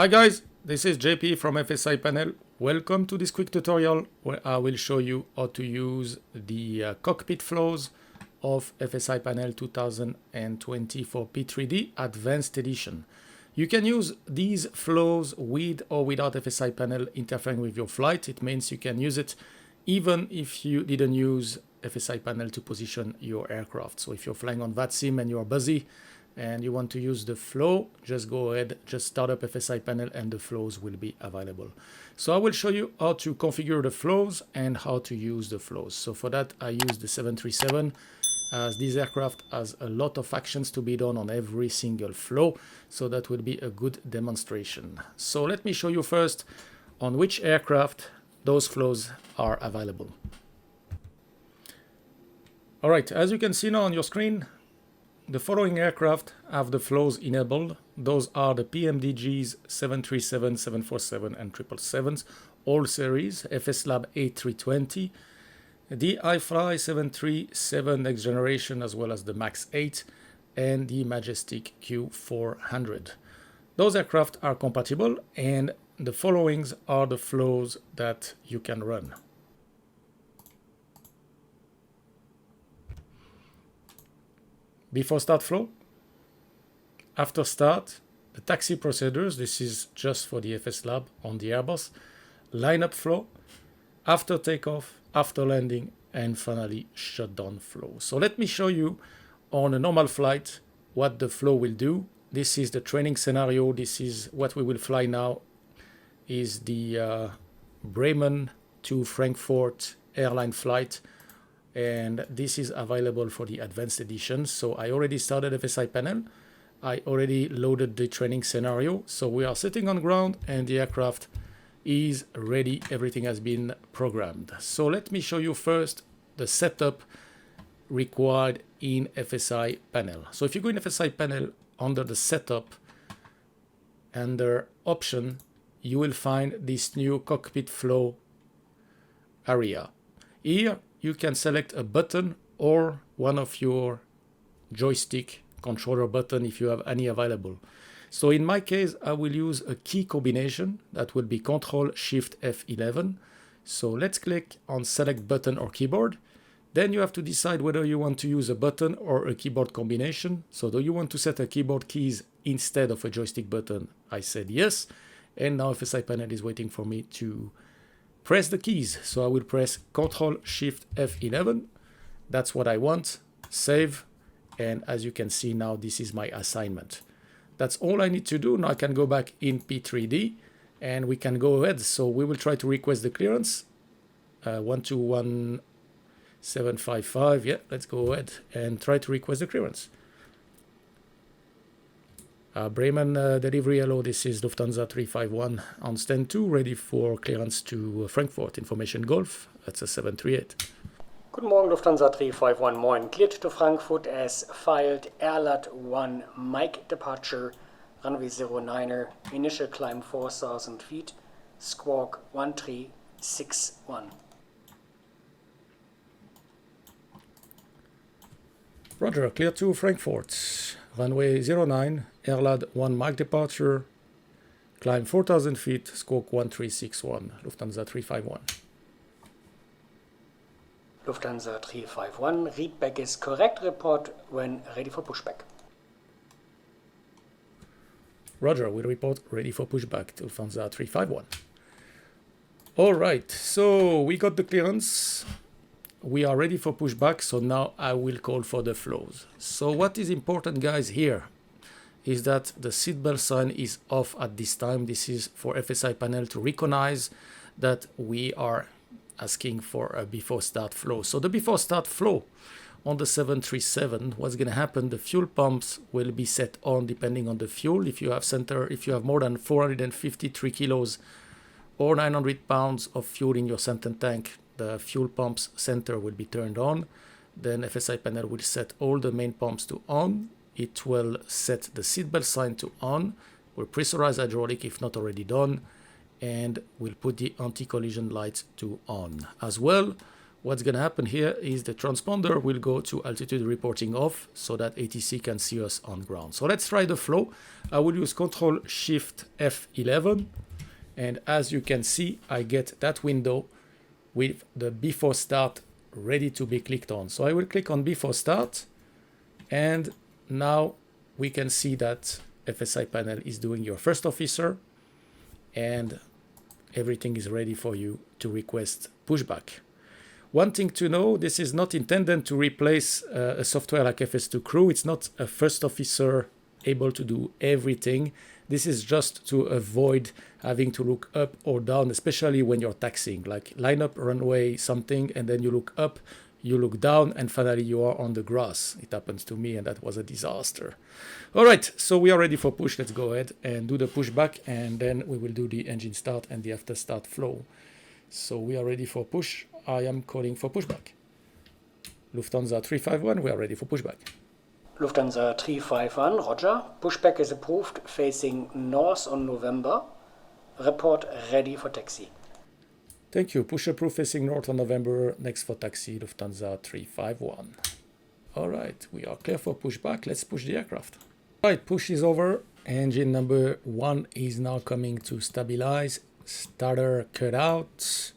Hi guys, this is JP from FSiPanel. Welcome to this quick tutorial where I will show you how to use the cockpit flows of FSiPanel 2020 for P3D Advanced Edition. You can use these flows with or without FSiPanel interfering with your flight. It means you can use it even if you didn't use FSiPanel to position your aircraft. So if you're flying on VATSIM and you're busy and you want to use the flow, just go ahead, just start up FSiPanel and the flows will be available. So I will show you how to configure the flows and how to use the flows. So for that, I use the 737 as this aircraft has a lot of actions to be done on every single flow. So that will be a good demonstration. So let me show you first on which aircraft those flows are available. All right, as you can see now on your screen, the following aircraft have the flows enabled. Those are the PMDGs 737, 747 and 777s, all series, FSLab A320, the iFly 737 next generation as well as the MAX 8 and the Majestic Q400. Those aircraft are compatible and the followings are the flows that you can run. Before start flow, after start, the taxi procedures, this is just for the FSLab on the Airbus, lineup flow, after takeoff, after landing, and finally shutdown flow. So let me show you on a normal flight what the flow will do. This is the training scenario. This is what we will fly now, is the Bremen to Frankfurt airline flight. And this is available for the advanced edition. So I already started FSiPanel. I already loaded the training scenario. So we are sitting on ground and the aircraft is ready. Everything has been programmed. So let me show you first the setup required in FSiPanel. So if you go in FSiPanel under the setup, under option, you will find this new cockpit flow area. Here, you can select a button or one of your joystick controller button if you have any available. So in my case, I will use a key combination that will be Ctrl Shift F11. So let's click on select button or keyboard. Then you have to decide whether you want to use a button or a keyboard combination. So do you want to set a keyboard keys instead of a joystick button? I said yes. And now FSiPanel is waiting for me to press the keys. So I will press Ctrl Shift F11. That's what I want. Save. And as you can see now, this is my assignment. That's all I need to do. Now I can go back in P3D and we can go ahead. So we will try to request the clearance. 121755. Yeah, let's go ahead and try to request the clearance. Bremen delivery, hello, this is Lufthansa 351 on stand 2, ready for clearance to Frankfurt, information Golf, that's a 738. Guten Morgen, Lufthansa 351, moin. Cleared to Frankfurt as filed, airlat 1, Mike departure, runway 09er, initial climb 4,000 feet, squawk 1361. Roger, clear to Frankfurt, runway 09, airlad 1 Mike departure, climb 4,000 feet, squawk 1361, Lufthansa 351. Lufthansa 351, readback is correct, report when ready for pushback. Roger, we report ready for pushback to Lufthansa 351. All right, so we got the clearance. We are ready for pushback, so now I will call for the flows. So what is important, guys, here is that the seatbelt sign is off at this time. This is for FSiPanel to recognize that we are asking for a before start flow. So the before start flow on the 737, what's going to happen, the fuel pumps will be set on depending on the fuel. If you have more than 453 kilos or 900 pounds of fuel in your center tank, the fuel pumps center will be turned on. Then FSiPanel will set all the main pumps to on. It will set the seatbelt sign to on. Will pressurize hydraulic if not already done. And we'll put the anti-collision lights to on. As well, what's going to happen here is the transponder will go to altitude reporting off so that ATC can see us on ground. So let's try the flow. I will use Control Shift F11, and as you can see, I get that window with the before start ready to be clicked on. So I will click on before start, and now we can see that FSiPanel is doing your first officer, and everything is ready for you to request pushback. One thing to know, this is not intended to replace a software like FS2 Crew. It's not a first officer able to do everything. This is just to avoid having to look up or down, especially when you're taxiing, like line up runway something, and then you look up, you look down, and finally you are on the grass. It happens to me, and that was a disaster. All right, so we are ready for push. Let's go ahead and do the pushback, and then we will do the engine start and the after start flow. So we are ready for push. I am calling for pushback. Lufthansa 351, we are ready for pushback. Lufthansa 351, roger. Pushback is approved, facing north on November. Report ready for taxi. Thank you. Push approved, facing north on November. Next for taxi, Lufthansa 351. All right, we are clear for pushback. Let's push the aircraft. All right, push is over. Engine number 1 is now coming to stabilize. Starter cut out.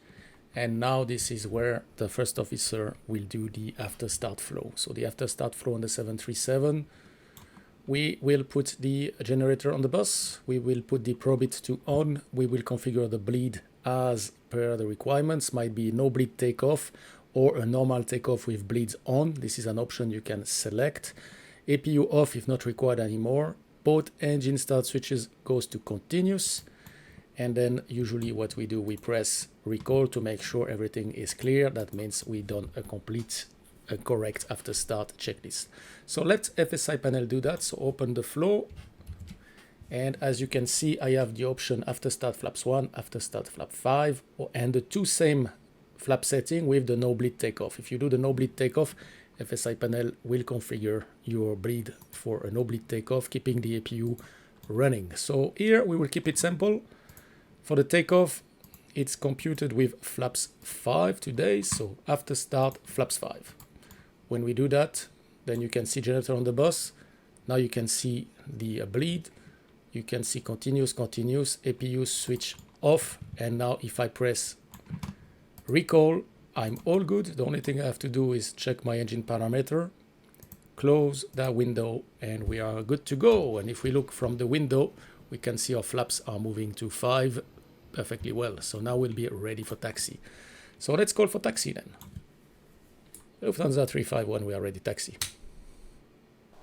And now this is where the first officer will do the after start flow. So the after start flow on the 737. We will put the generator on the bus. We will put the probit to on. We will configure the bleed as per the requirements. Might be no bleed takeoff or a normal takeoff with bleeds on. This is an option you can select. APU off if not required anymore. Both engine start switches goes to continuous. And then usually what we do, we press recall to make sure everything is clear. That means we done a correct after start checklist. So let FSiPanel do that. So open the flow. And as you can see, I have the option after start flaps 1, after start flap 5, and the two same flap setting with the no bleed takeoff. If you do the no bleed takeoff, FSiPanel will configure your bleed for a no bleed takeoff, keeping the APU running. So here we will keep it simple. For the takeoff, it's computed with flaps 5 today, so after start flaps 5. When we do that, then you can see generator on the bus. Now you can see the bleed. You can see continuous, APU switch off. And now if I press recall, I'm all good. The only thing I have to do is check my engine parameter, close that window, and we are good to go. And if we look from the window, we can see our flaps are moving to 5 perfectly well. So now we'll be ready for taxi. So let's call for taxi then. Lufthansa 351, we are ready taxi.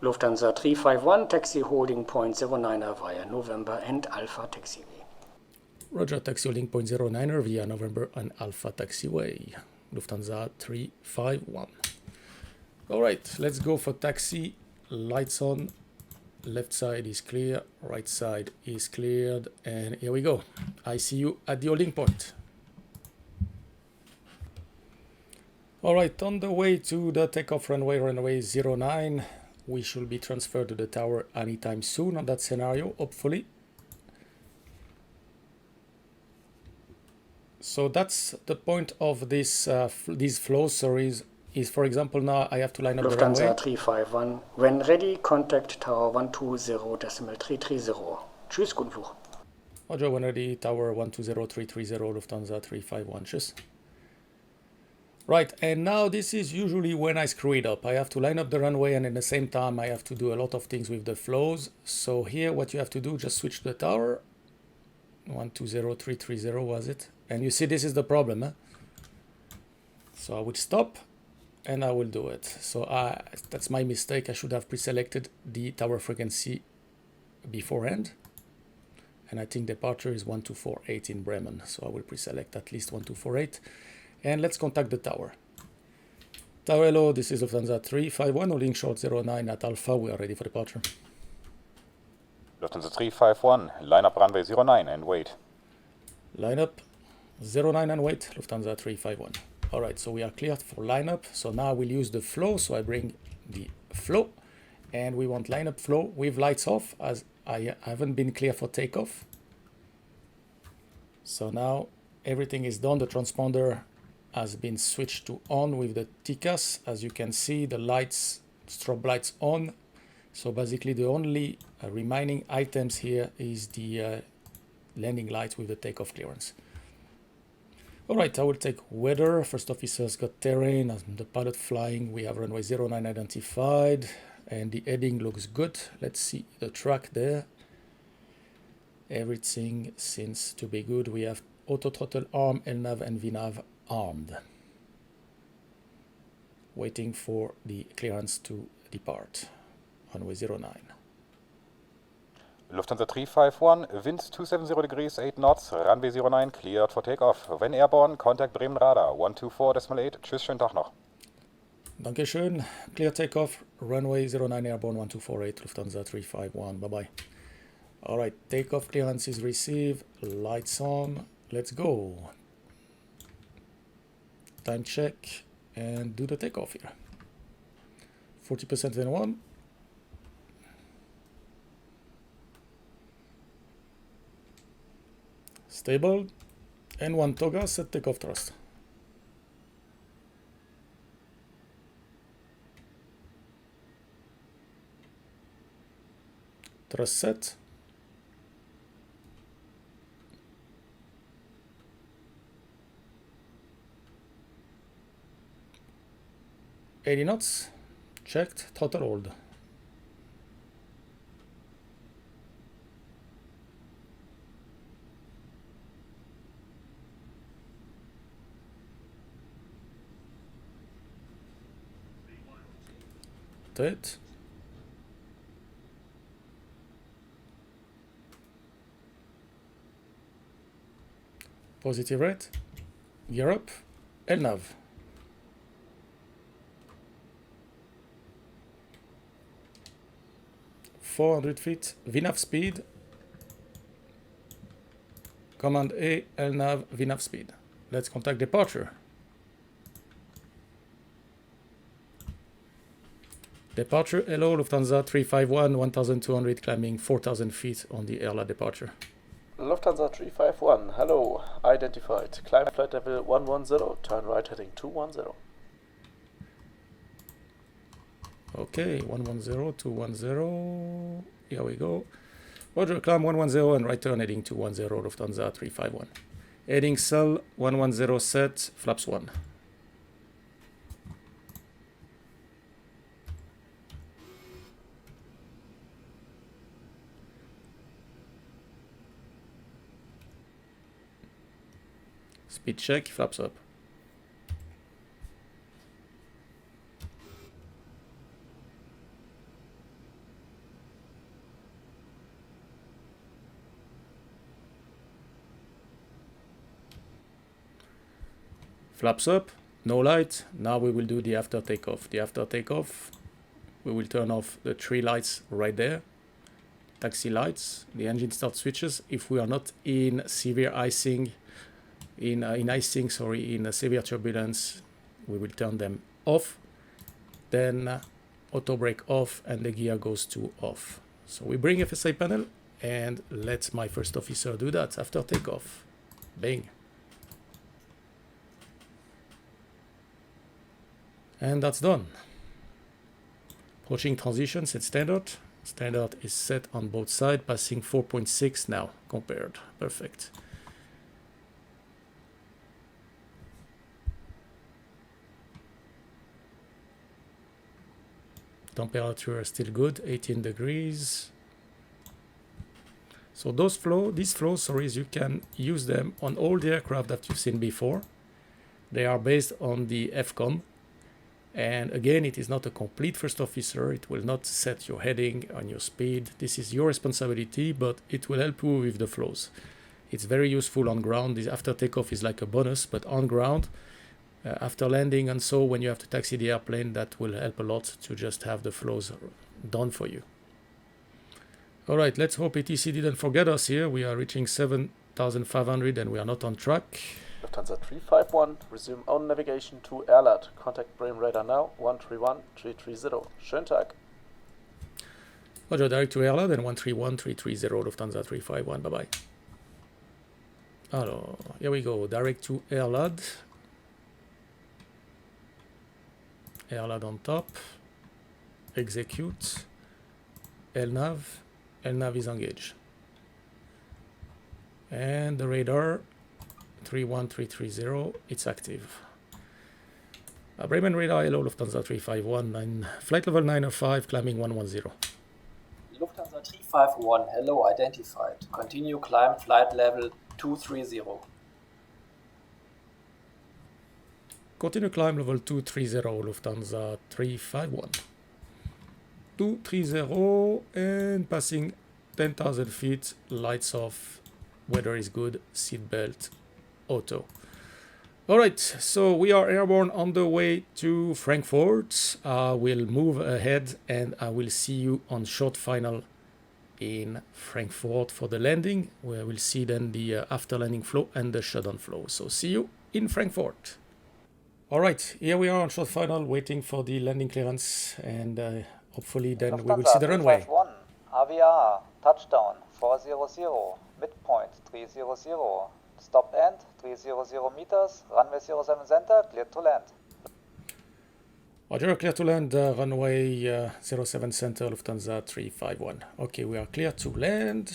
Lufthansa 351, taxi holding point 09er via November and Alpha taxiway. Roger, taxi holding point 09er via November and Alpha taxiway. Lufthansa 351. All right, let's go for taxi. Lights on. Left side is clear, right side is cleared, and here we go. I see you at the holding point. All right, on the way to the takeoff runway 09. We should be transferred to the tower anytime soon on that scenario, hopefully. So that's the point of this these flow series. Is, for example, now I have to line up the runway. Lufthansa 351, when ready, contact tower 120.330. Tschüss, guten Flug. Roger, when ready, tower 120.330, Lufthansa 351, tschüss. Right, and now this is usually when I screw it up. I have to line up the runway, and at the same time I have to do a lot of things with the flows. So here what you have to do, just switch to the tower. 120.330 was it? And you see this is the problem. Huh? So I would stop. And I will do it. So that's my mistake. I should have pre-selected the tower frequency beforehand. And I think departure is 1248 in Bremen. So I will pre-select at least 1248. And let's contact the tower. Tower, hello, this is Lufthansa 351, holding short 09 at Alpha. We are ready for departure. Lufthansa 351, line up runway 09 and wait. Line up 09 and wait, Lufthansa 351. All right, so we are cleared for lineup. So now we'll use the flow. So I bring the flow, and we want lineup flow with lights off, as I haven't been clear for takeoff. So now everything is done. The transponder has been switched to on with the TCAS. As you can see, the lights, strobe lights on. So basically the only remaining items here is the landing lights with the takeoff clearance. All right, I will take weather. First officer's got terrain, the pilot flying. We have runway 09 identified, and the heading looks good. Let's see the track there. Everything seems to be good. We have auto throttle arm, LNAV and VNAV armed. Waiting for the clearance to depart. Runway 09. Lufthansa 351, wind 270 degrees, 8 knots, runway 09, cleared for takeoff. When airborne, contact Bremen Radar, 124.8. Tschüss, schönen Tag noch. Dankeschön. Clear takeoff, runway 09 airborne 1248, Lufthansa 351. Bye-bye. All right, takeoff clearance is received. Lights on. Let's go. Time check and do the takeoff here. 40% N1. Stable. N1 toga, set takeoff thrust. Thrust set. $80 knots. Checked. Throttle hold. It. Positive rate. Gear up. LNAV. .400 feet. VNAV speed. Command A. LNAV. VNAV speed. Let's contact departure. Departure, hello, Lufthansa 351, 1200, climbing 4000 feet on the airline departure. Lufthansa 351, hello, identified. Climb flight level 110, turn right heading 210. Okay, 110, 210, here we go. Roger, climb 110 and right turn heading 210, Lufthansa 351. Heading cell 110 set, flaps 1. Speed check, flaps up. Flaps up, no light. Now we will do the after takeoff. The after takeoff, we will turn off the 3 lights right there. Taxi lights, the engine start switches. If we are not in severe icing, in severe turbulence, we will turn them off. Then auto brake off and the gear goes to off. So we bring FSiPanel and let my first officer do that after takeoff. Bing. And that's done. Approaching transition, set standard. Standard is set on both sides, passing 4.6 now compared. Perfect. Temperature is still good, 18 degrees. So these flows, you can use them on all the aircraft that you've seen before. They are based on the FCOM. And again, it is not a complete first officer. It will not set your heading on your speed. This is your responsibility, but it will help you with the flows. It's very useful on ground. This after takeoff is like a bonus, but on ground, after landing and so when you have to taxi the airplane, that will help a lot to just have the flows done for you. All right, let's hope ATC didn't forget us here. We are reaching 7,500 and we are not on track. Lufthansa 351, resume own navigation to Erlat. Contact Bremen Radar now, 131330. Schönen Tag. Roger, direct to Erlat and 131330, Lufthansa 351, bye-bye. Alors, here we go, direct to Erlat. airload on top, execute, LNAV is engaged. And the radar 31330, it's active. Bremen radar, hello, Lufthansa 351, flight level 905, climbing 110. Lufthansa 351, hello, identified. Continue climb flight level 230. Continue climb level 230, Lufthansa 351. 230 and passing 10,000 feet, lights off, weather is good, seatbelt auto. All right, so we are airborne on the way to Frankfurt. We'll move ahead and I will see you on short final in Frankfurt for the landing, where we'll see then the after landing flow and the shutdown flow. So see you in Frankfurt. All right, here we are on short final, waiting for the landing clearance, and hopefully then we will see the runway. 351, AVR, touchdown 400, midpoint 300, stop end 300 meters, runway 07 center, clear to land. Roger, clear to land, runway 07 center, Lufthansa 351. Okay, we are clear to land.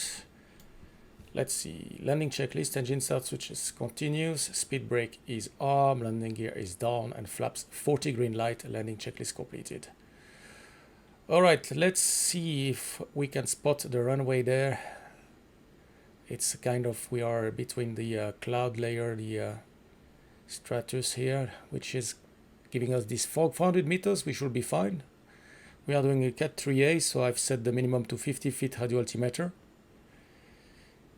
Let's see, landing checklist, engine start switches continues, speed brake is arm, landing gear is down, and flaps 40 green light, landing checklist completed. All right, let's see if we can spot the runway there. It's kind of, we are between the cloud layer, the stratus here, which is giving us this fog. 400 meters, we should be fine. We are doing a Cat 3A, so I've set the minimum to 50 feet radio altimeter.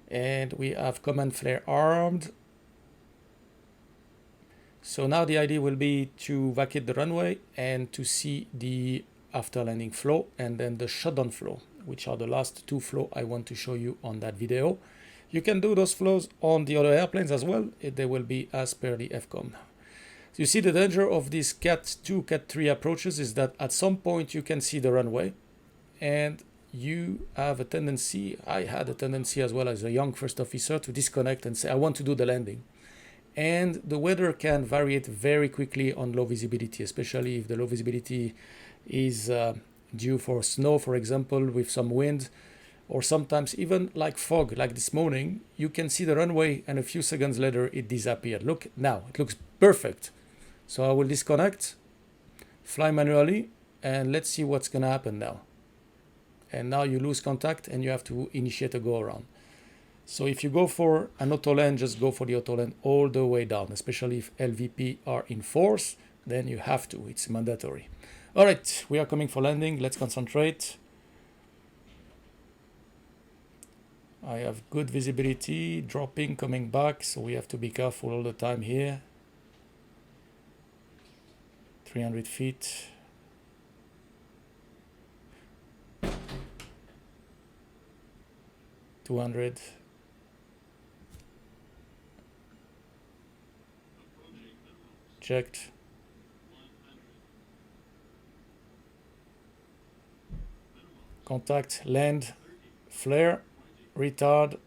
And we have command flare armed. So now the idea will be to vacate the runway and to see the after landing flow and then the shutdown flow, which are the last two flows I want to show you on that video. You can do those flows on the other airplanes as well. They will be as per the FCOM. So you see the danger of these Cat 2, Cat 3 approaches is that at some point you can see the runway and you have a tendency, I had a tendency as well as a young first officer, to disconnect and say, I want to do the landing. And the weather can vary very quickly on low visibility, especially if the low visibility is due for snow, for example, with some wind, or sometimes even like fog, like this morning, you can see the runway and a few seconds later it disappeared. Look, now it looks perfect. So I will disconnect, fly manually, and let's see what's gonna happen now. And now you lose contact and you have to initiate a go around. So if you go for an auto land, just go for the auto land all the way down, especially if LVP are in force, then you have to, it's mandatory. All right, we are coming for landing, let's concentrate. I have good visibility, dropping, coming back, so we have to be careful all the time here. 300 feet. $200. Checked. Contact, land, flare, retard,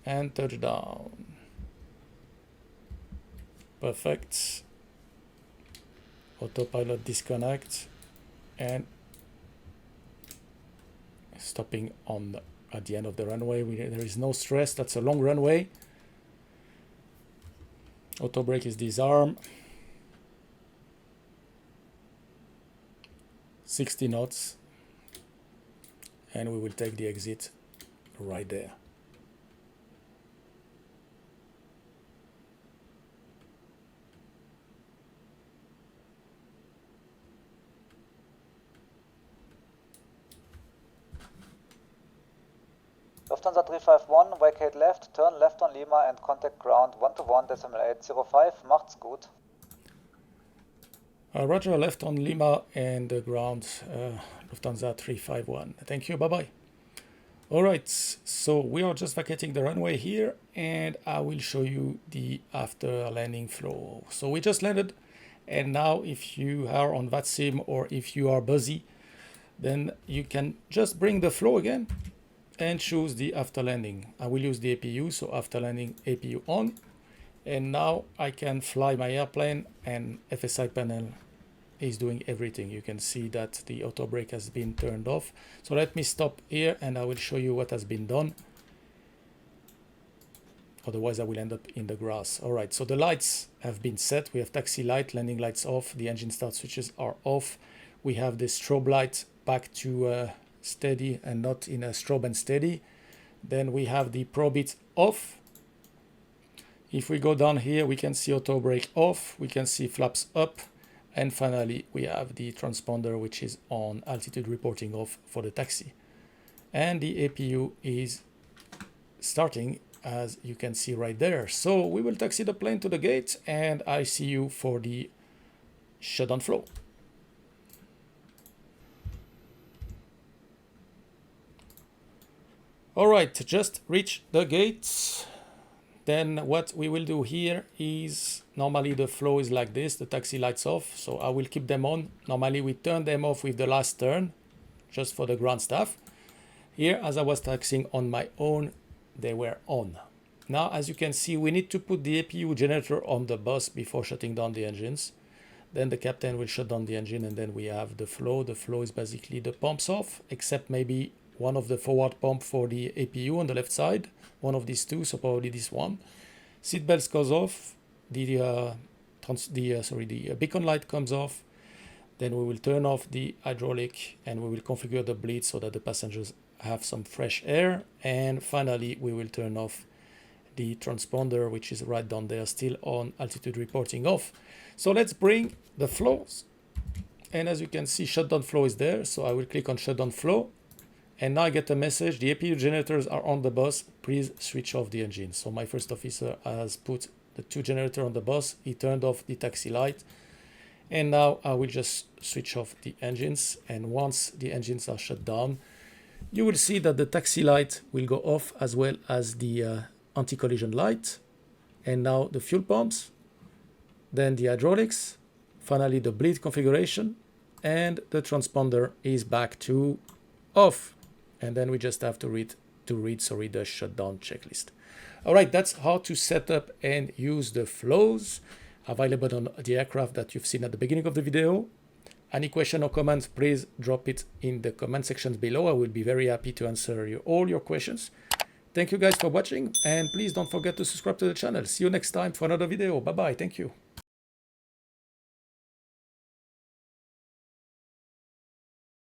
and touchdown. Perfect. Autopilot disconnect and stopping on at the end of the runway. There is no stress, that's a long runway. Auto brake is disarmed. 60 knots, and we will take the exit right there. Lufthansa 351, vacate left, turn left on Lima and contact ground 121.805. Macht's gut. Roger, left on Lima and the ground, Lufthansa 351. Thank you, bye-bye. All right, so we are just vacating the runway here, and I will show you the after landing flow. So we just landed, and now if you are on VATSIM or if you are busy, then you can just bring the flow again and choose the after landing. I will use the APU, so after landing APU on, And now I can fly my airplane, and FSiPanel is doing everything. You can see that the auto brake has been turned off. So let me stop here and I will show you what has been done. Otherwise I will end up in the grass. All right, so the lights have been set. We have taxi light, landing lights off, the engine start switches are off. We have the strobe light back to steady and not in a strobe and steady. Then we have the probe it off. If we go down here, we can see auto brake off, we can see flaps up, and finally we have the transponder, which is on altitude reporting off for the taxi. And the APU is starting, as you can see right there. So we will taxi the plane to the gate, and I see you for the shutdown flow. All right, just reach the gates. Then what we will do here is, normally the flow is like this, the taxi lights off, so I will keep them on. Normally we turn them off with the last turn, just for the ground staff. Here, as I was taxiing on my own, they were on. Now, as you can see, we need to put the APU generator on the bus before shutting down the engines. Then the captain will shut down the engine, and then we have the flow. The flow is basically the pumps off, except maybe one of the forward pump for the APU on the left side. One of these two, so probably this one. Seat belts goes off. The beacon light comes off. Then we will turn off the hydraulic and we will configure the bleed so that the passengers have some fresh air. And finally, we will turn off the transponder, which is right down there, still on altitude reporting off. So let's bring the flows. And as you can see, shutdown flow is there. So I will click on shutdown flow. And now I get a message, the APU generators are on the bus, please switch off the engine. So my first officer has put the two generators on the bus, he turned off the taxi light, and now I will just switch off the engines. And once the engines are shut down, you will see that the taxi light will go off as well as the anti-collision light. And now the fuel pumps, then the hydraulics, finally the bleed configuration, and the transponder is back to off. And then we just have to read the shutdown checklist. All right, that's how to set up and use the flows available on the aircraft that you've seen at the beginning of the video. Any question or comments, please drop it in the comment sections below. I will be very happy to answer all your questions. Thank you guys for watching, and please don't forget to subscribe to the channel. See you next time for another video. Bye bye. Thank you.